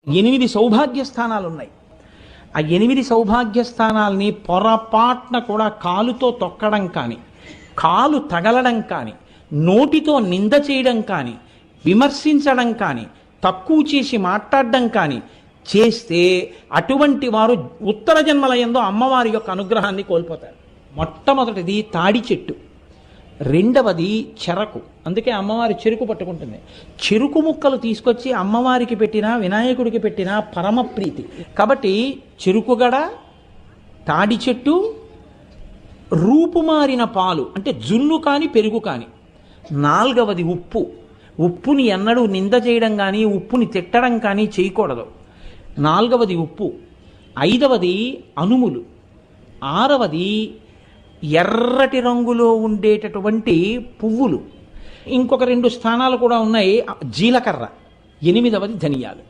8 సౌభాగ్య స్థానాలు ఉన్నాయి. ఆ 8 సౌభాగ్య స్థానాల్ని పొరపాటున కూడా కాలుతో తొక్కడం కానీ, కాలు తగలడం కానీ, నోటితో నింద చేయడం కానీ, విమర్శించడం కానీ, తక్కువ చేసి మాట్లాడడం కానీ చేస్తే అటువంటి వారు ఉత్తర జన్మల యందు అమ్మవారి యొక్క అనుగ్రహాన్ని కోల్పోతారు. మొట్టమొదటిది తాడి చెట్టు, రెండవది చెరకు. అందుకే అమ్మవారి చెరుకు పట్టుకుంటుంది. చెరుకు ముక్కలు తీసుకొచ్చి అమ్మవారికి పెట్టినా వినాయకుడికి పెట్టినా పరమ ప్రీతి. కాబట్టి చెరుకుగడ, తాడి చెట్టు, రూపుమారిన పాలు అంటే జున్ను కానీ పెరుగు కానీ. నాలుగవది ఉప్పు. ఉప్పుని ఎన్నడూ నింద చేయడం కానీ ఉప్పుని తిట్టడం కానీ చేయకూడదు. నాలుగవది ఉప్పు. ఐదవది అనుములు. ఆరవది ఎర్రటి రంగులో ఉండేటటువంటి పువ్వులు. ఇంకొక 2 స్థానాలు కూడా ఉన్నాయి. జీలకర్ర. 8వది ధనియాలు.